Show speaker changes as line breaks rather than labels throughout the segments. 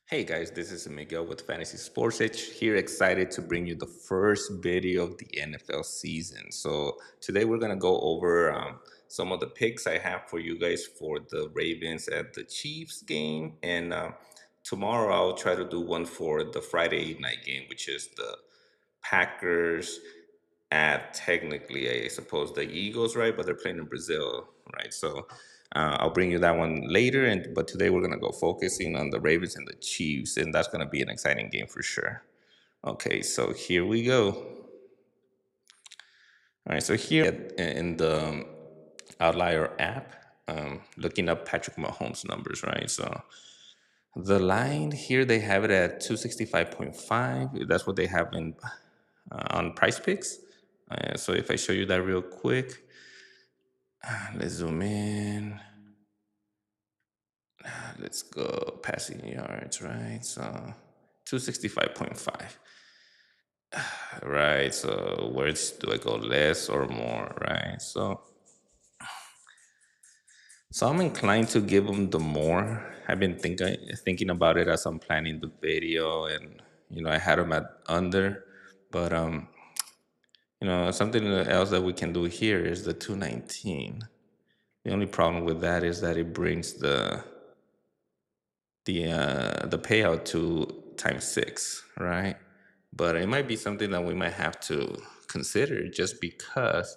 Hey guys, this is Miguel with Fantasy Sports Edge here, excited to bring you the first video of the NFL season. So, today we're going to go over some of the picks I have for you guys for the Ravens at the Chiefs game. And tomorrow I'll try to do one for the Friday night game, which is the Packers at technically, I suppose, the Eagles, right? But they're playing in Brazil, right? So I'll bring you that one later. And but today we're gonna go focusing on the Ravens and the Chiefs, and that's gonna be an exciting game for sure. Okay, so here we go. All right, so here in the Outlier app, looking up Patrick Mahomes numbers, right? So the line here they have it at 265.5. That's what they have in on Price Picks. So if I show you that real quick, let's zoom in. Let's go passing yards, right? So 265.5. Right. So where do I go, less or more, right? So I'm inclined to give them the more. I've been thinking about it as I'm planning the video, and I had them at under, but something else that we can do here is the 219. The only problem with that is that it brings the payout to times six, right? But it might be something that we might have to consider just because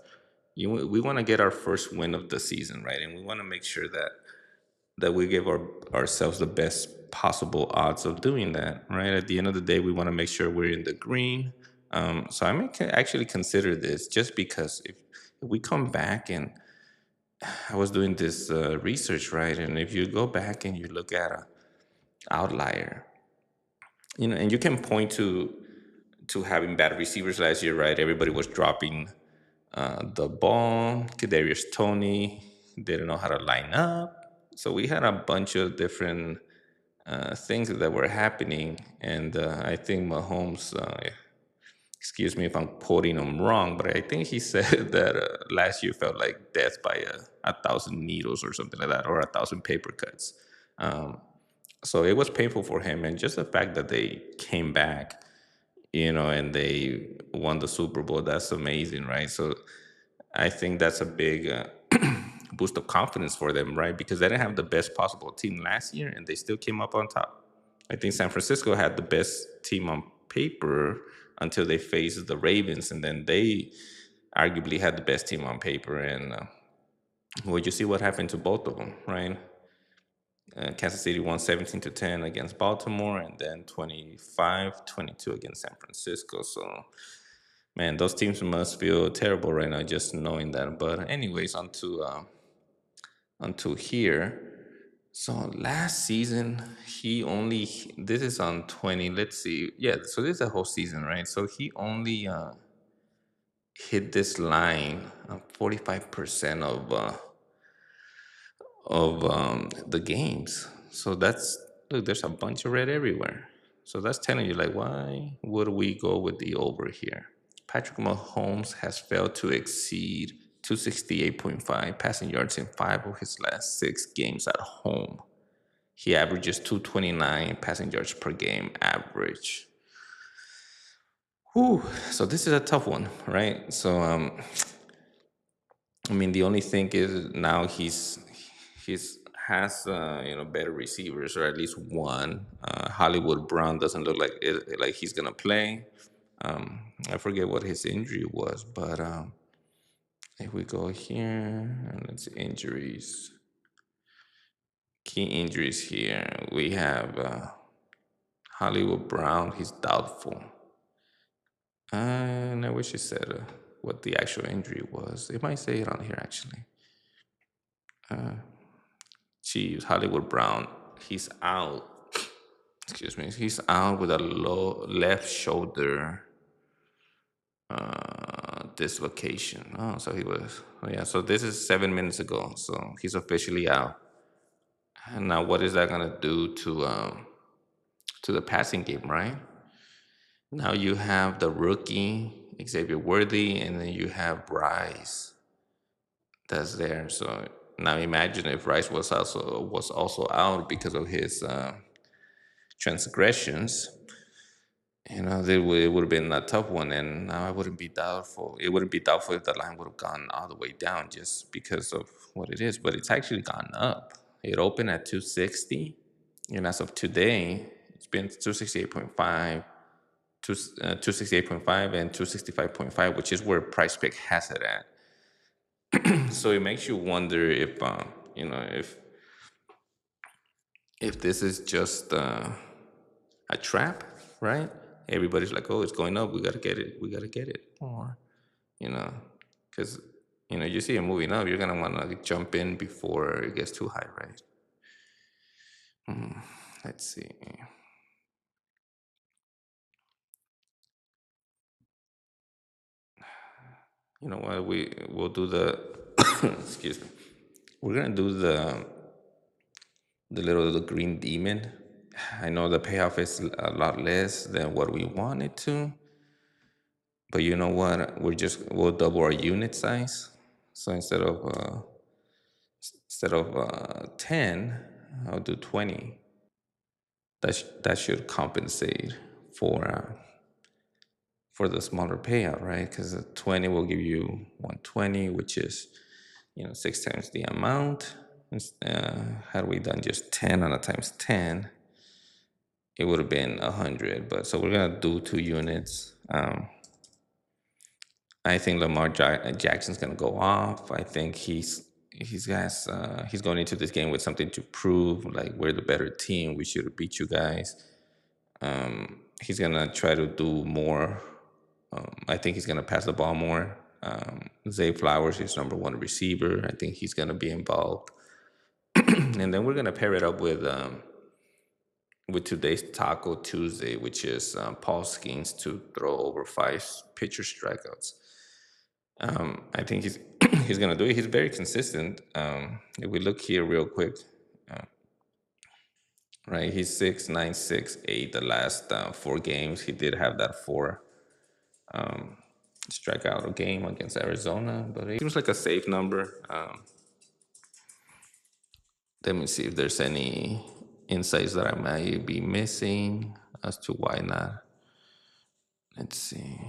we want to get our first win of the season, right? And we want to make sure that we give ourselves the best possible odds of doing that, right? At the end of the day, we want to make sure we're in the green. So I may actually consider this just because if we come back and I was doing this research, right? And if you go back and you look at a outlier, and you can point to having bad receivers last year, right? Everybody was dropping the ball. Kadarius Toney didn't know how to line up, so we had a bunch of different things that were happening, and I think Mahomes. Excuse me if I'm quoting him wrong, but I think he said that last year felt like death by a thousand needles or something like that, or a thousand paper cuts. Um, so it was painful for him, and just the fact that they came back, and they won the Super Bowl, that's amazing, right? So I think that's a big boost of confidence for them, right? Because they didn't have the best possible team last year, and they still came up on top. I think San Francisco had the best team on paper until they faced the Ravens, and then they arguably had the best team on paper. And well, you see what happened to both of them, right? Kansas City won 17-10 against Baltimore, and then 25-22 against San Francisco. So, man, those teams must feel terrible right now just knowing that. But anyways, onto here. So last season, he only this is on 20. Let's see, yeah. So this is a whole season, right? So he only hit this line 45% of the games. So that's look. There's a bunch of red everywhere. So that's telling you like why would we go with the over here? Patrick Mahomes has failed to exceed 268.5 passing yards in 5 of his last 6 games at home. He averages 229 passing yards per game average. Whew. So this is a tough one, right? So I mean, the only thing is now he's has better receivers, or at least one. Hollywood Brown doesn't look like he's gonna play. I forget what his injury was, but if we go here and let's see injuries, key injuries here, we have Hollywood Brown. He's doubtful. And I wish it said what the actual injury was. It might say it on here actually. Chiefs, Hollywood Brown, he's out. Excuse me, he's out with a low left shoulder dislocation. Oh, so he was. Oh, yeah. So this is 7 minutes ago. So he's officially out. And now, what is that gonna do to the passing game, right? Now you have the rookie Xavier Worthy, and then you have Bryce that's there. So now imagine if Rice was also out because of his transgressions, it would have been a tough one, and now I wouldn't be doubtful. It wouldn't be doubtful if the line would have gone all the way down just because of what it is. But it's actually gone up. It opened at 260, and as of today, it's been 268.5, 268.5, and 265.5, which is where Price Pick has it at. So it makes you wonder if you know if this is just a trap, right? Everybody's like, oh, it's going up. We gotta get it. We gotta get it. Or you know, because you see it moving up, you're gonna want to jump in before it gets too high, right? Let's see. You know what? We'll do the excuse me. We're gonna do the green demon. I know the payoff is a lot less than what we wanted to, but you know what? We'll double our unit size. So instead of 10, I'll do 20. That should compensate for uh, for the smaller payout, right? Because 20 will give you 120, which is 6 times the amount. Had we done just 10 on a times 10, it would have been 100. But so we're gonna do 2 units. I think Jackson's gonna go off. I think he's going into this game with something to prove. Like, we're the better team. We should have beat you guys. He's gonna try to do more. I think he's gonna pass the ball more. Zay Flowers is number one receiver. I think he's gonna be involved, and then we're gonna pair it up with today's Taco Tuesday, which is Paul Skeens to throw over 5 pitcher strikeouts. I think he's he's gonna do it. He's very consistent. If we look here real quick, right? He's 6, 9, 6, 8. The last 4 games, he did have that 4 strikeout game against Arizona, but it seems like a safe number. Let me see if there's any insights that I might be missing as to why not. Let's see.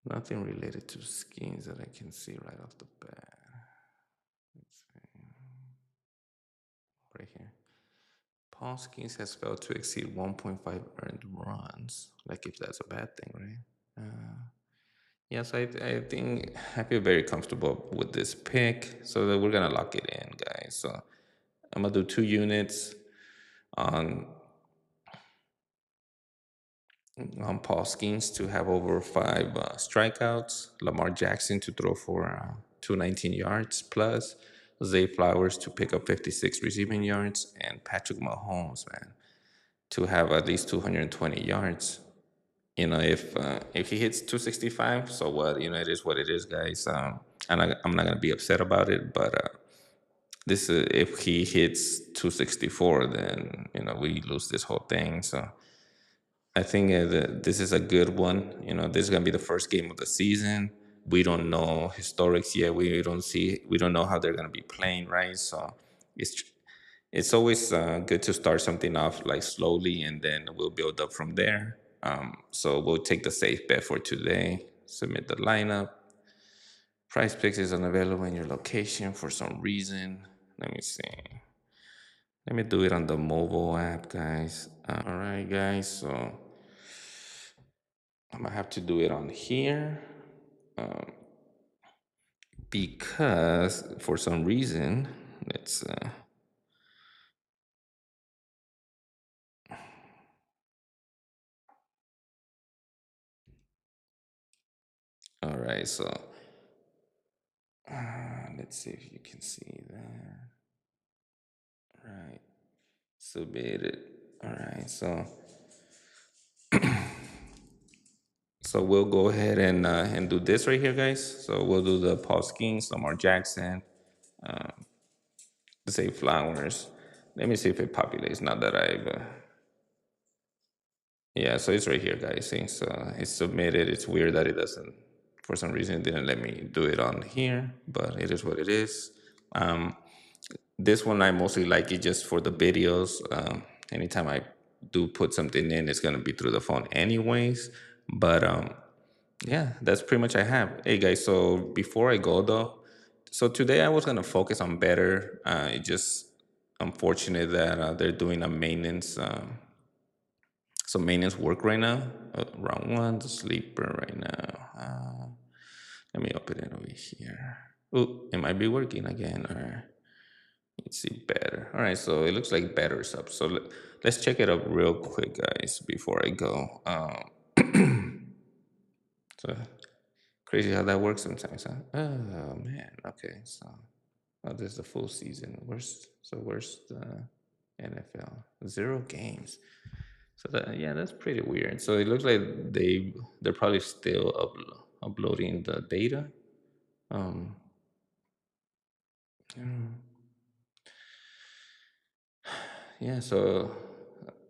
Nothing related to skins that I can see right off the bat. Let's see. Right here. Paul Skeens has failed to exceed 1.5 earned runs. Like, if that's a bad thing, right? Yes, I think I feel very comfortable with this pick, so that we're gonna lock it in, guys. So I'm gonna do 2 units on Paul Skeens to have over 5 strikeouts, Lamar Jackson to throw for 219 yards plus, Zay Flowers to pick up 56 receiving yards, and Patrick Mahomes, man, to have at least 220 yards. If he hits 265, so what? It is what it is, guys. I'm not gonna be upset about it, but this if he hits 264, then we lose this whole thing. So I think this is a good one. This is gonna be the first game of the season. We don't know historics yet. We don't know how they're gonna be playing, right? So it's it's always good to start something off like slowly, and then we'll build up from there. So we'll take the safe bet for today. Submit the lineup. Price Picks is unavailable in your location for some reason. Let me see. Let me do it on the mobile app, guys. All right, guys. So I'm gonna have to do it on here because for some reason, let's. All right, so let's see if you can see that. Right, submit it. All right, so we'll go ahead and do this right here, guys. So we'll do the Paul Skeens, Lamar Jackson, Zay Flowers. Let me see if it populates now that I've. Yeah, so it's right here, guys. See, so it's submitted. It's weird that it doesn't For some reason, it didn't let me do it on here, but it is what it is. Um, this one I mostly like it just for the videos. Anytime I do put something in, it's gonna be through the phone anyways. But yeah, that's pretty much I have. Hey guys, so before I go though, so today I was gonna focus on better. It just unfortunate that they're doing a maintenance, some maintenance work right now. Round one, the sleeper right now. Let me open it over here. Oh, it might be working again. Or let's see, better. All right, so it looks like better's up. So let's check it up real quick, guys, before I go. So crazy how that works sometimes, huh? Oh man. Okay, so oh, this is the full season. Where's the NFL? 0 games. So that, yeah, that's pretty weird. So it looks like they're probably still uploading the data. Um, yeah. So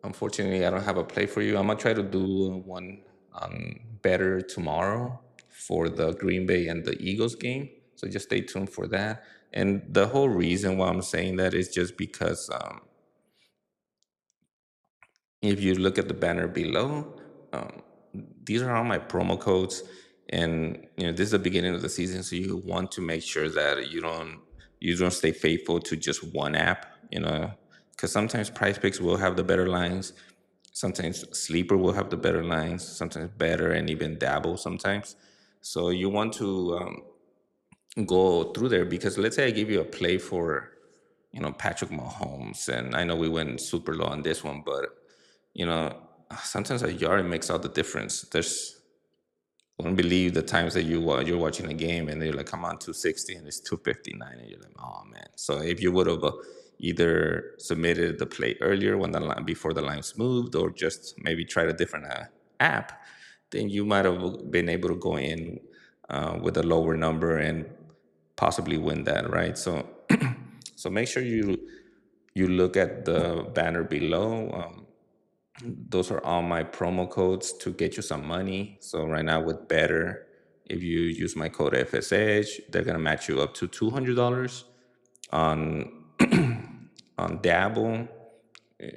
unfortunately, I don't have a play for you. I'm gonna try to do one on better tomorrow for the Green Bay and the Eagles game. So just stay tuned for that. And the whole reason why I'm saying that is just because if you look at the banner below, um, these are all my promo codes, and this is the beginning of the season, so you want to make sure that you don't stay faithful to just one app, because sometimes Price Picks will have the better lines, sometimes Sleeper will have the better lines, sometimes Better, and even Dabble sometimes. So you want to go through there because let's say I give you a play for Patrick Mahomes, and I know we went super low on this one, but you know sometimes a yard makes all the difference. There's I wouldn't believe the times that you're watching a game and they're like, come on, 260 and it's 259, and you're like, oh man. So if you would have either submitted the play earlier when the line before the lines moved, or just maybe tried a different app, then you might have been able to go in with a lower number and possibly win that, right? So so make sure you look at the banner below. Those are all my promo codes to get you some money. So right now with Better, if you use my code FSH, they're gonna match you up to $200 on on Dabble.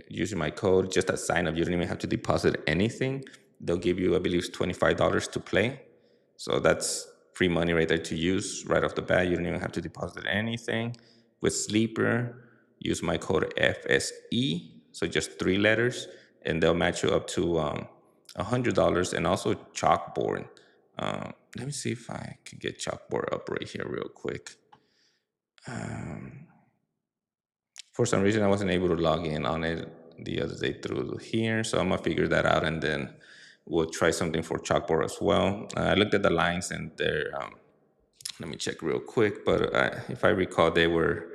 Using my code, just a sign up. You don't even have to deposit anything. They'll give you, I believe, $25 to play. So that's free money right there to use right off the bat. You don't even have to deposit anything. With Sleeper, use my code FSE, so just 3 letters, and they'll match you up to $100. And also Chalkboard. Let me see if I can get Chalkboard up right here real quick. For some reason, I wasn't able to log in on it the other day through here, so I'm gonna figure that out, and then we'll try something for Chalkboard as well. I looked at the lines, and they're let me check real quick, but if I recall, they were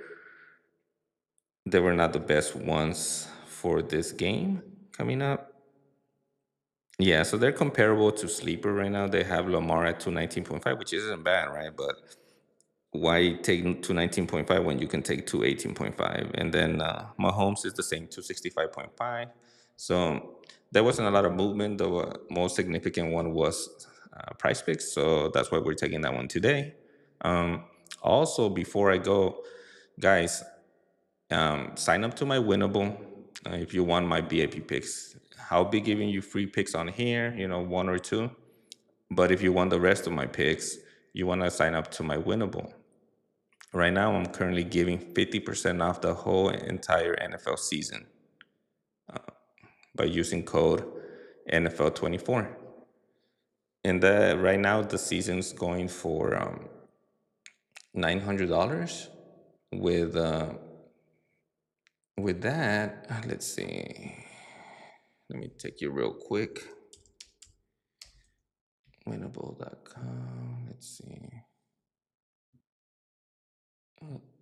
not the best ones for this game coming up. Yeah, so they're comparable to Sleeper right now. They have Lamar at 219.5, which isn't bad, right? But why take 219.5 when you can take 218.5? And then Mahomes is the same, 265.5. So there wasn't a lot of movement. The most significant one was Price Picks. So that's why we're taking that one today. Also, before I go, guys, sign up to my winnable if you want my VIP picks. I'll be giving you free picks on here, one or two. But if you want the rest of my picks, you want to sign up to my winnable. Right now, I'm currently giving 50% off the whole entire NFL season by using code NFL24. And right now, the season's going for $900. With with that, let's see. Let me take you real quick. Winnable.com. Let's see.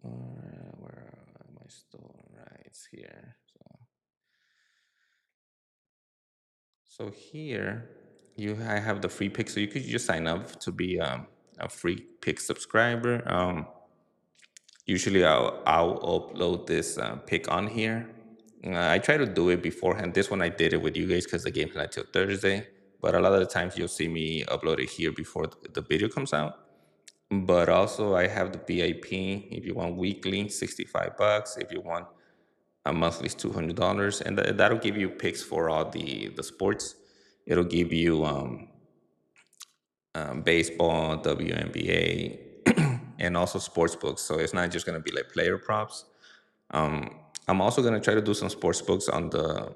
Where am I still? Right, it's here. So here, I have the free pick. So you could just sign up to be a free pick subscriber. Usually, I'll upload this pick on here. I try to do it beforehand. This one I did it with you guys because the game's not till Thursday. but a lot of the times you'll see me upload it here before the video comes out. But also I have the VIP. If you want weekly, $65. If you want a monthly, is $200, and that'll give you picks for all the sports. It'll give you baseball, WNBA, and also sports books. So it's not just gonna be like player props. I'm also gonna try to do some sports books on the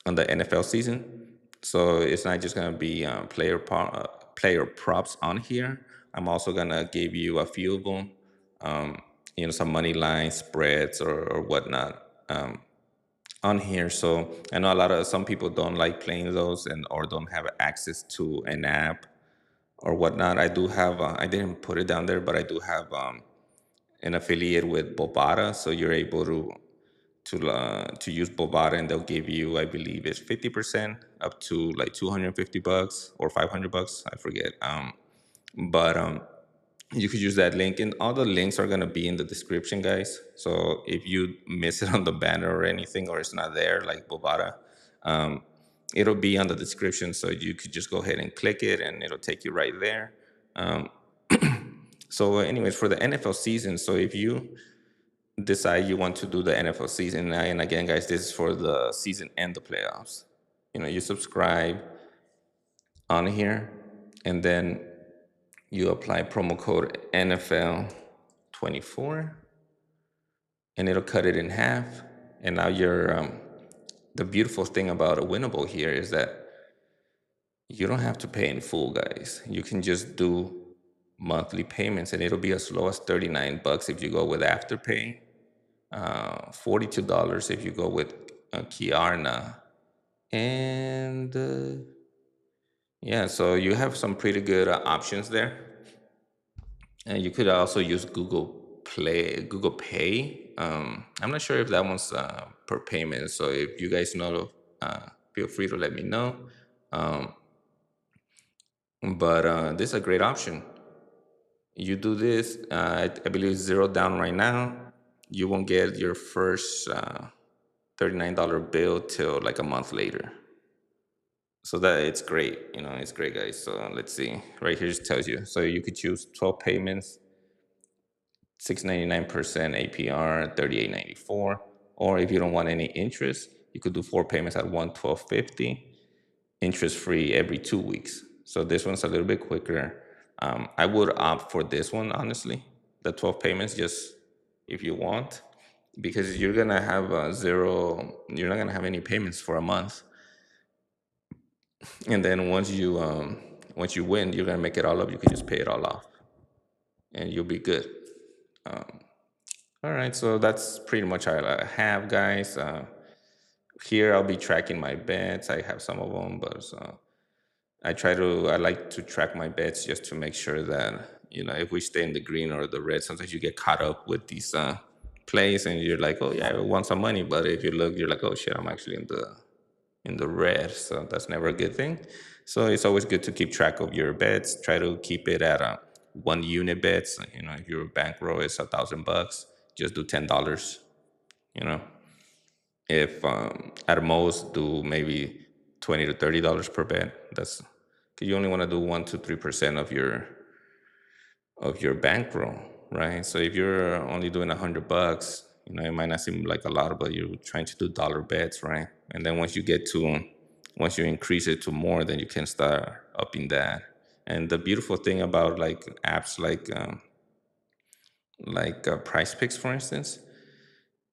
NFL season. So it's not just gonna be player props on here. I'm also gonna give you a few of them, some money line spreads or whatnot on here. So I know a lot of some people don't like playing those and or don't have access to an app or whatnot. I do have. I didn't put it down there, but I do have an affiliate with Bovada, so you're able to use Bovada, and they'll give you, I believe, it's 50% up to like $250 or $500. I forget. But you could use that link, and all the links are gonna be in the description, guys. So if you miss it on the banner or anything, or it's not there, like Bovada, um, it'll be on the description. So you could just go ahead and click it, and it'll take you right there. Um, anyways, for the NFL season, so if you decide you want to do the NFL season, and again, guys, this is for the season and the playoffs. You subscribe on here, and then you apply promo code NFL24, and it'll cut it in half. And now the beautiful thing about a winnable here is that you don't have to pay in full, guys. You can just do monthly payments, and it'll be as low as $39 if you go with Afterpay, $42 if you go with Kiarna, and yeah, so you have some pretty good options there. And you could also use Google Pay. I'm not sure if that one's per payment. So if you guys know, feel free to let me know. Um, but this is a great option. You do this, I believe it's zero down right now. You won't get your first $39 bill till like a month later. So that it's great, it's great, guys. So let's see, right here it tells you. So you could choose 12 payments, 6.99% APR, 38.94. Or if you don't want any interest, you could do 4 payments at 112.50, interest free every 2 weeks. So this one's a little bit quicker. I would opt for this one, honestly, the 12 payments, just if you want, because you're gonna have zero. You're not gonna have any payments for a month, and then once you win, you're gonna make it all up. You can just pay it all off, and you'll be good. All right, so that's pretty much all I have, guys. Here I'll be tracking my bets. I have some of them, but I like to track my bets just to make sure that, if we stay in the green or the red, sometimes you get caught up with these plays and you're like, oh yeah, I want some money. But if you look, you're like, oh shit, I'm actually in the red. So that's never a good thing. So it's always good to keep track of your bets. Try to keep it at 1 unit bets. If your bankroll is $1,000, just do $10. You know, if at most do maybe $20 to $30 per bet. That's because you only want to do 1 to 3% of your bankroll, right? So if you're only doing $100, it might not seem like a lot, but you're trying to do dollar bets, right? And then once you increase it to more, then you can start upping that. And the beautiful thing about like apps like Price Picks, for instance,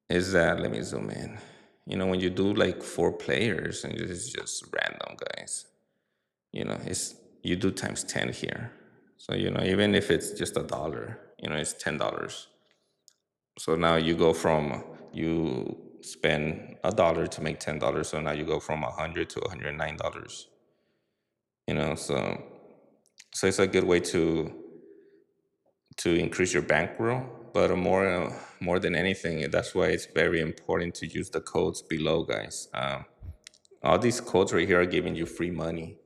is that, let me zoom in. When you do like 4 players and it's just random, guys, it's you do times 10 here. So, even if it's just $1, it's $10. So now you spend $1 to make $10. So now you go from 100 to $109. So it's a good way to increase your bankroll. But more than anything, that's why it's very important to use the codes below, guys. All these codes right here are giving you free money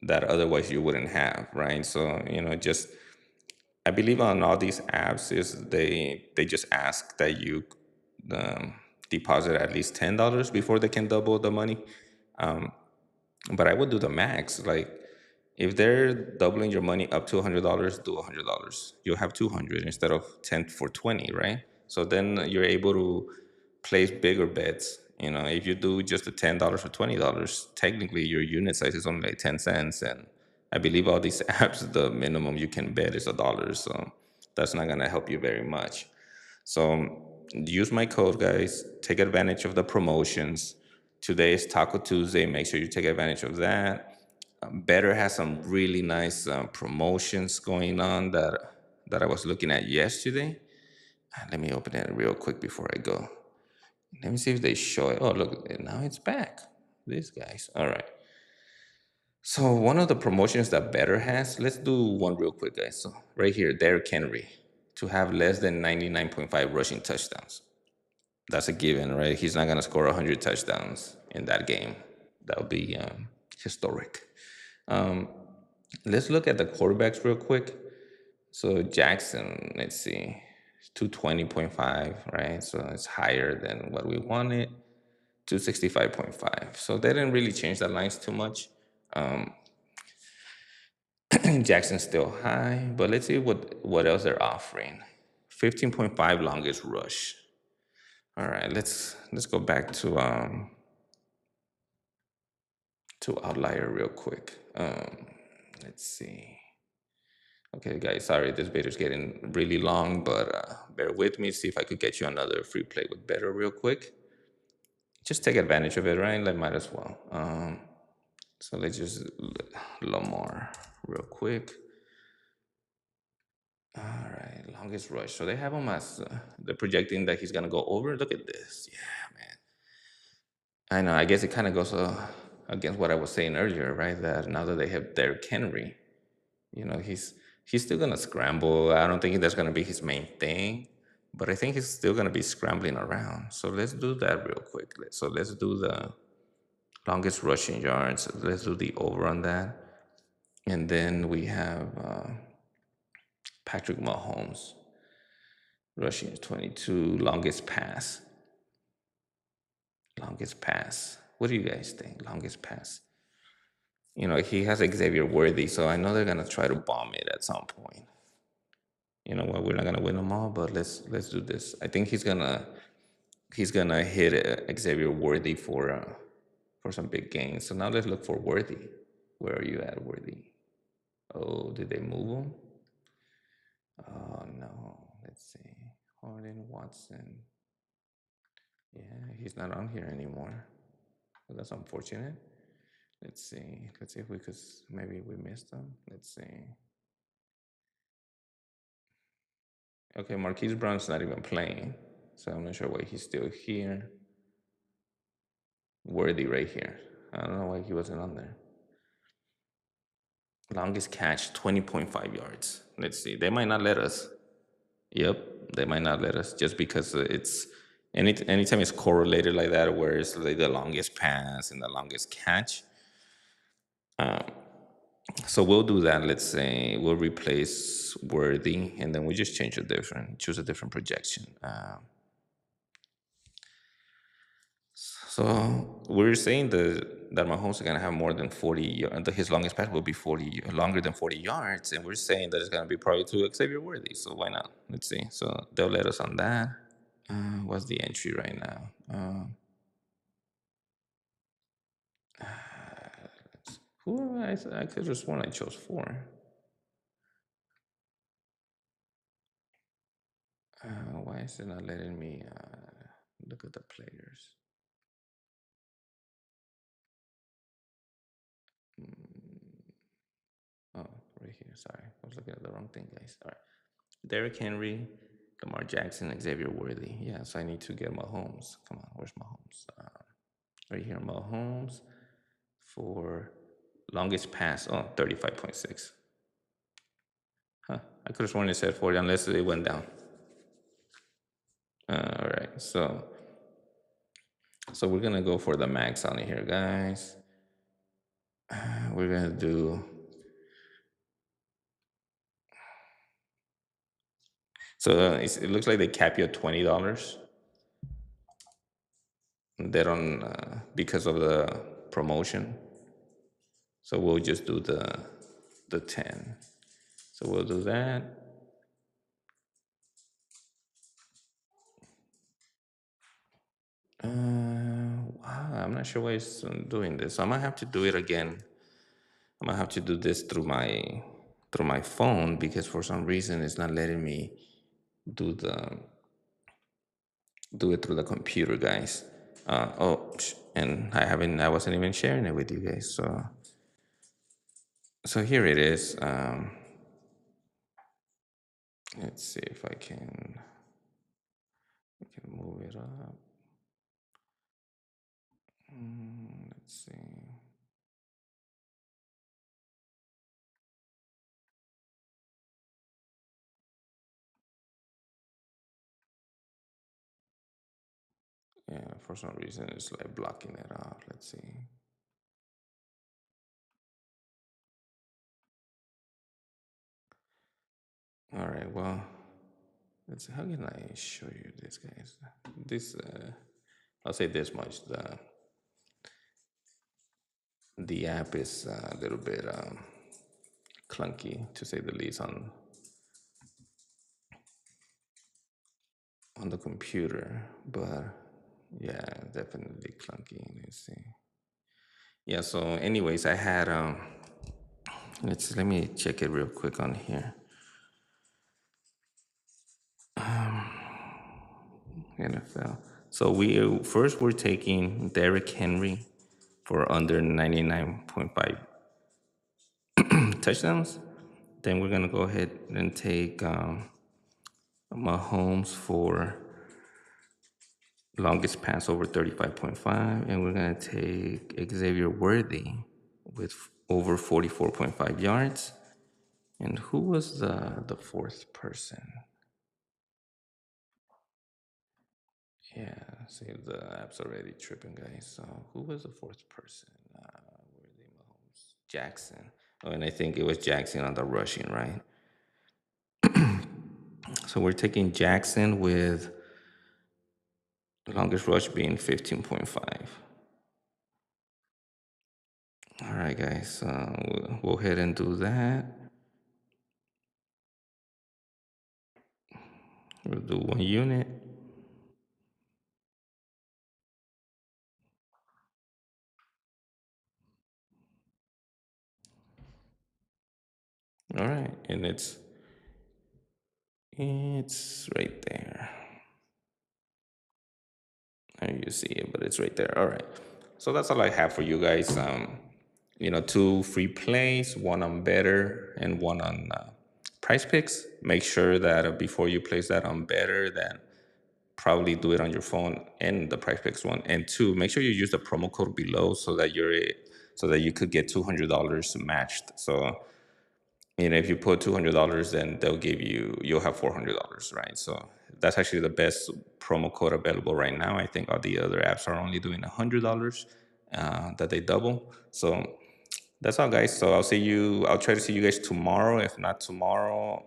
that otherwise you wouldn't have, right? So just I believe on all these apps is they just ask that you deposit at least $10 before they can double the money. But I would do the max. Like if they're doubling your money up to $100, do $100. You'll have 200 instead of 10 for 20, right? So then you're able to place bigger bets. You know, if you do just the $10 or $20, technically your unit size is only like 10 cents, and I believe all these apps, the minimum you can bet is $1. So that's not gonna help you very much. So use my code, guys. Take advantage of the promotions. Today is Taco Tuesday. Make sure you take advantage of that. Betr has some really nice promotions going on that I was looking at yesterday. Let me open it real quick before I go. Let me see if they show it. Oh, look, now it's back. These guys. All right. So one of the promotions that Betr has, let's do one real quick, guys. So right here, Derrick Henry to have less than 99.5 rushing touchdowns. That's a given, right? He's not going to score 100 touchdowns in that game. That would be historic. Um, let's look at the quarterbacks real quick. So Jackson, let's see, 220.5, right? So it's higher than what we wanted. 265.5. So they didn't really change the lines too much. Um, Jackson's still high, but let's see what else they're offering. 15.5 longest rush. All right, let's go back to outlier real quick. Let's see. Okay, guys, sorry this video's getting really long, but bear with me. See if I could get you another free play with Betr real quick. Just take advantage of it, right? Like, might as well. So let's just Lamar real quick. All right, longest rush. So they have him as they're projecting that he's gonna go over. Look at this. Yeah, man. I know. I guess it kind of goes against what I was saying earlier, right? That now that they have Derrick Henry, you know, he's still gonna scramble. I don't think that's gonna be his main thing, but I think he's still gonna be scrambling around. So let's do that real quick. So let's do the longest rushing yards. Let's do the over on that, and then we have Patrick Mahomes rushing 22, longest pass. Longest pass. What do you guys think? Longest pass. You know, he has Xavier Worthy, so I know they're gonna try to bomb it at some point. You know what? We're not gonna win them all, but let's do this. I think he's gonna hit Xavier Worthy for some big gains. So now let's look for Worthy. Where are you at, Worthy? Oh, did they move him? Oh no. Let's see. Harden, Watson. Yeah, he's not on here anymore. So that's unfortunate. Let's see. Let's see if we could. Maybe we missed them. Let's see. Okay, Marquise Brown's not even playing, so I'm not sure why he's still here. Worthy right here. I don't know why he wasn't on there. Longest catch, 20.5 yards. Let's see. They might not let us. Yep, they might not let us just because it's anytime it's correlated like that, where it's like the longest pass and the longest catch. So we'll do that. Let's say we'll replace Worthy, and then we just choose a different projection. So we're saying that Mahomes is gonna have more than 40. His longest pass will be 40 longer than 40 yards, and we're saying that it's gonna be probably to Xavier Worthy. So why not? Let's see. So they'll let us on that. What's the entry right now? Who I could just sworn I chose four. Why is it not letting me look at the players? Oh, right here. Sorry, I was looking at the wrong thing, guys. All right. Derrick Henry, Lamar Jackson, Xavier Worthy. Yeah, so I need to get Mahomes. Come on, where's Mahomes? Right here, Mahomes for longest pass. Oh, 35.6. Huh. I could have sworn it said 40 unless it went down. All right, so we're gonna go for the max on here, guys. We're gonna do. So it looks like they cap you at $20. They don't because of the promotion. So we'll just do the 10. So we'll do that. Wow, I'm not sure why it's doing this. So I might have to do it again. I might have to do this through my phone because for some reason it's not letting me do the do it through the computer, guys. And I wasn't even sharing it with you guys. So here it is. Let's see if I can move it up. Let's see. Yeah, for some reason it's like blocking it off. Let's see. All right. Well, let's see. How can I show you this, guys? This I'll say this much: the app is a little bit clunky, to say the least, on the computer. But yeah, definitely clunky. Let's see. Yeah. So, anyways, I had let me check it real quick on here. NFL. So we're taking Derrick Henry for under 99.5 touchdowns. Then we're gonna go ahead and take Mahomes for longest pass over 35.5, and we're gonna take Xavier Worthy with over 44.5 yards. And who was the fourth person? Yeah, see the app's already tripping, guys. So who was the fourth person? Worthy, Mahomes, Jackson. Oh, and I think it was Jackson on the rushing, right? So we're taking Jackson with longest rush being 15.5. All right, guys. We'll go ahead and do that. We'll do one unit. All right, and it's right there. And you see it, but it's right there. All right. So that's all I have for you guys. Two free plays, one on Better and one on Price Picks. Make sure that before you place that on Better, that probably do it on your phone and the Price Picks one. And two, make sure you use the promo code below so that you could get $200 matched. So if you put $200, then you'll have $400, right? So that's actually the best promo code available right now. I think all the other apps are only doing $100 that they double. So that's all, guys. So I'll try to see you guys tomorrow. If not tomorrow,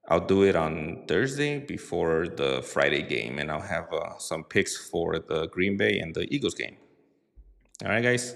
I'll do it on Thursday before the Friday game, and I'll have some picks for the Green Bay and the Eagles game. All right, guys.